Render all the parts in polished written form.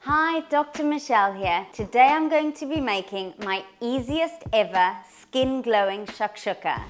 Hi, Dr. Michelle here. Today I'm going to be making my easiest ever skin glowing shakshuka.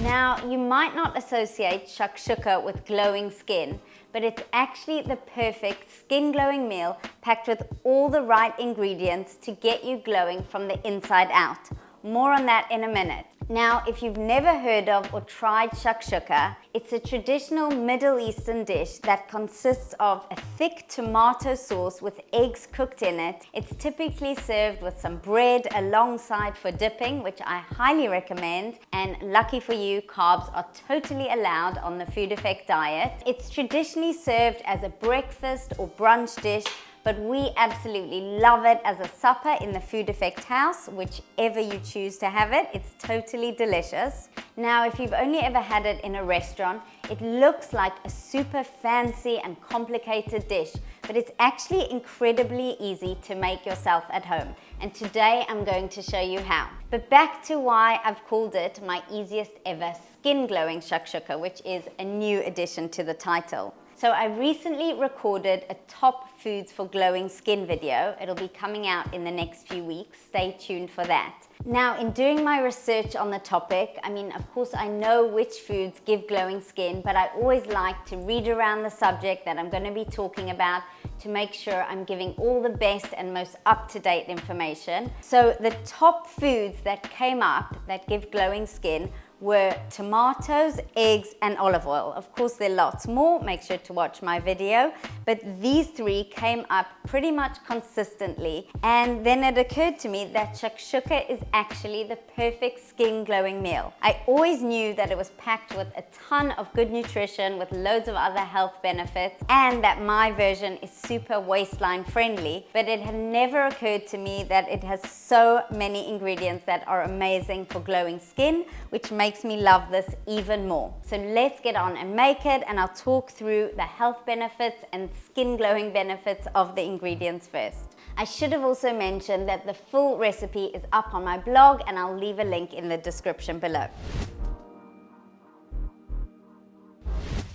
Now, you might not associate shakshuka with glowing skin, but it's actually the perfect skin glowing meal packed with all the right ingredients to get you glowing from the inside out. More on that in a minute. Now, if you've never heard of or tried shakshuka, it's a traditional Middle Eastern dish that consists of a thick tomato sauce with eggs cooked in it. It's typically served with some bread alongside for dipping, which I highly recommend. And lucky for you, carbs are totally allowed on the Food Effect diet. It's traditionally served as a breakfast or brunch dish, but we absolutely love it as a supper in the Food Effect house, whichever you choose to have it. It's totally delicious. Now, if you've only ever had it in a restaurant, it looks like a super fancy and complicated dish, but it's actually incredibly easy to make yourself at home. And today I'm going to show you how. But back to why I've called it my easiest ever skin glowing shakshuka, which is a new addition to the title. So I recently recorded a top foods for glowing skin video. It'll be coming out in the next few weeks. Stay tuned for that. Now, in doing my research on the topic, of course I know which foods give glowing skin, but I always like to read around the subject that I'm going to be talking about to make sure I'm giving all the best and most up-to-date information. So the top foods that came up that give glowing skin were tomatoes, eggs, and olive oil. Of course, there are lots more. Make sure to watch my video. But these three came up pretty much consistently. And then it occurred to me that shakshuka is actually the perfect skin glowing meal. I always knew that it was packed with a ton of good nutrition with loads of other health benefits, and that my version is super waistline friendly, but it had never occurred to me that it has so many ingredients that are amazing for glowing skin, which makes me love this even more. So let's get on and make it, and I'll talk through the health benefits and skin glowing benefits of the ingredients first. I should have also mentioned that the full recipe is up on my blog, and I'll leave a link in the description below.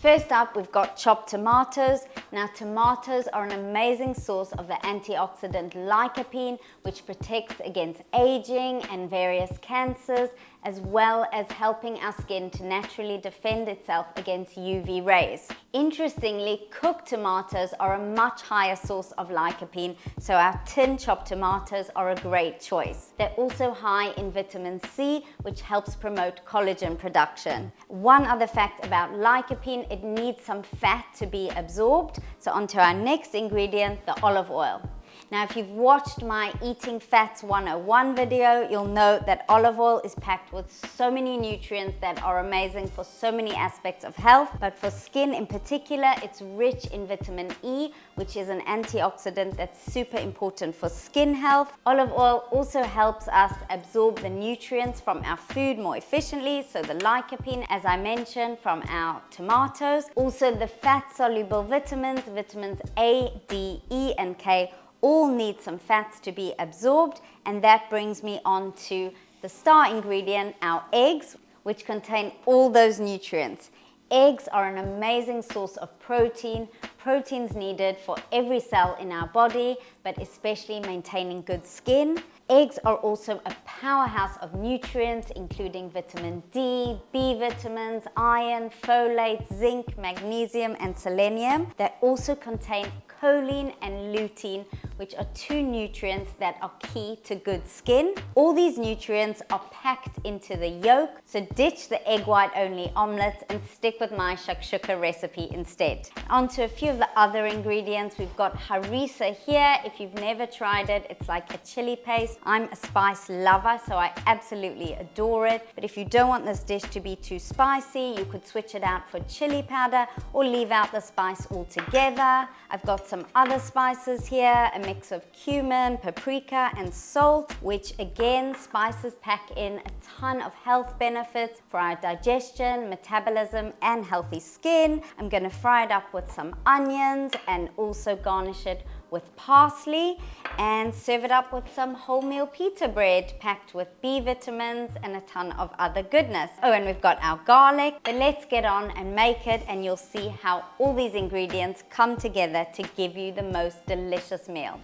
First up, we've got chopped tomatoes. Now, tomatoes are an amazing source of the antioxidant lycopene, which protects against aging and various cancers, as well as helping our skin to naturally defend itself against UV rays. Interestingly, cooked tomatoes are a much higher source of lycopene, so our tin chopped tomatoes are a great choice. They're also high in vitamin C, which helps promote collagen production. One other fact about lycopene, it needs some fat to be absorbed. So onto our next ingredient, the olive oil. Now, if you've watched my Eating Fats 101 video, you'll know that olive oil is packed with so many nutrients that are amazing for so many aspects of health. But for skin in particular, it's rich in vitamin E, which is an antioxidant that's super important for skin health. Olive oil also helps us absorb the nutrients from our food more efficiently. So the lycopene, as I mentioned, from our tomatoes. Also the fat-soluble vitamins, vitamins A, D, E, and K, all need some fats to be absorbed, and that brings me on to the star ingredient, our eggs, which contain all those nutrients. Eggs are an amazing source of protein. Protein's needed for every cell in our body, but especially maintaining good skin. Eggs are also a powerhouse of nutrients, including vitamin D, B vitamins, iron, folate, zinc, magnesium, and selenium. They also contain choline and lutein, which are two nutrients that are key to good skin. All these nutrients are packed into the yolk, so ditch the egg white only omelets and stick with my shakshuka recipe instead. On to a few of the other ingredients. We've got harissa here. If you've never tried it, it's like a chili paste. I'm a spice lover, so I absolutely adore it. But if you don't want this dish to be too spicy, you could switch it out for chili powder or leave out the spice altogether. I've got some other spices here, a mix of cumin, paprika, and salt, which again, spices pack in a ton of health benefits for our digestion, metabolism, and healthy skin. I'm gonna fry it up with some onions and also garnish it with parsley and serve it up with some wholemeal pita bread packed with B vitamins and a ton of other goodness. Oh, and we've got our garlic, but let's get on and make it, and you'll see how all these ingredients come together to give you the most delicious meal.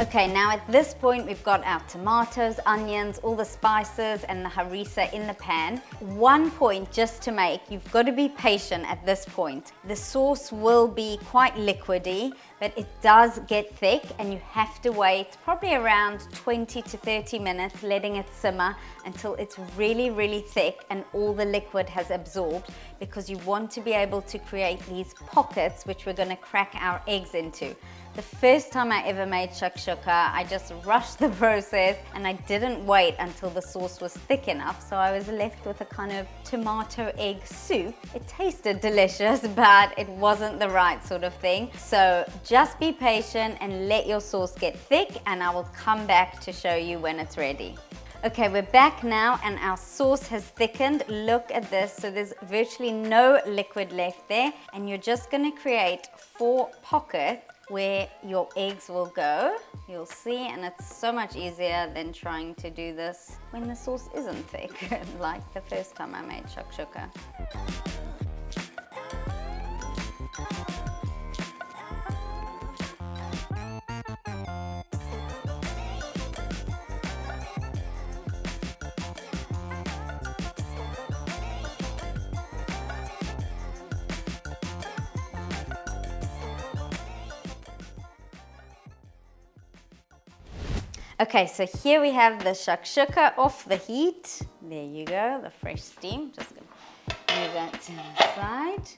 Okay, now at this point we've got our tomatoes, onions, all the spices and the harissa in the pan. One point just to make, you've got to be patient at this point. The sauce will be quite liquidy, but it does get thick and you have to wait probably around 20 to 30 minutes, letting it simmer until it's really, really thick and all the liquid has absorbed, because you want to be able to create these pockets which we're going to crack our eggs into. The first time I ever made shakshuka, I just rushed the process and I didn't wait until the sauce was thick enough, so I was left with a kind of tomato egg soup. It tasted delicious, but it wasn't the right sort of thing. So just be patient and let your sauce get thick, and I will come back to show you when it's ready. Okay, we're back now and our sauce has thickened. Look at this. So there's virtually no liquid left there, and you're just going to create 4 pockets where your eggs will go. You'll see, and it's so much easier than trying to do this when the sauce isn't thick, like the first time I made shakshuka. Okay, so here we have the shakshuka off the heat. There you go, the fresh steam. Just gonna move that to the side.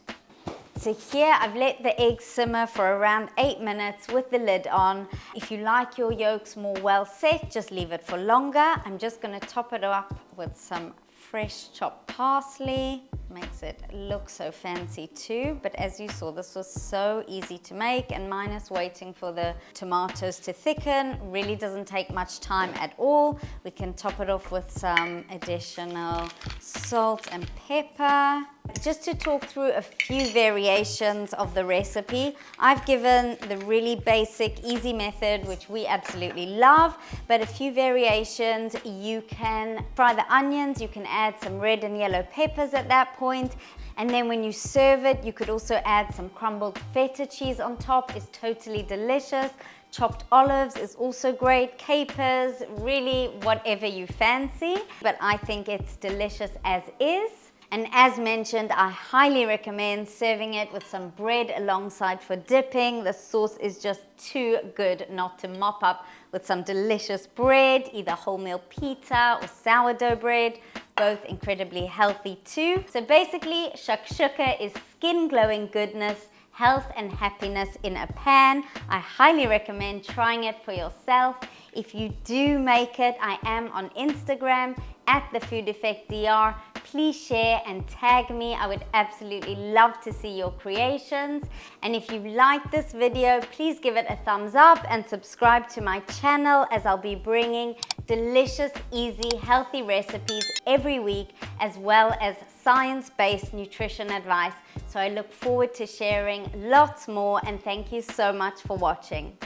So here I've let the eggs simmer for around 8 minutes with the lid on. If you like your yolks more well set, just leave it for longer. I'm just gonna top it up with some fresh chopped parsley. Makes it look so fancy too, but as you saw, this was so easy to make, and minus waiting for the tomatoes to thicken, really doesn't take much time at all. We can top it off with some additional salt and pepper. Just to talk through a few variations of the recipe, I've given the really basic, easy method, which we absolutely love, but a few variations. You can fry the onions, you can add some red and yellow peppers at that point, and then when you serve it, you could also add some crumbled feta cheese on top. It's totally delicious. Chopped olives is also great, capers, really whatever you fancy, but I think it's delicious as is. And as mentioned, I highly recommend serving it with some bread alongside for dipping. The sauce is just too good not to mop up with some delicious bread, either wholemeal pita or sourdough bread, both incredibly healthy too. So basically, shakshuka is skin glowing goodness, health and happiness in a pan. I highly recommend trying it for yourself. If you do make it, I am on Instagram at thefoodeffectdr. Please share and tag me. I would absolutely love to see your creations. And if you like this video, please give it a thumbs up and subscribe to my channel, as I'll be bringing delicious, easy, healthy recipes every week, as well as science-based nutrition advice. So I look forward to sharing lots more, and thank you so much for watching.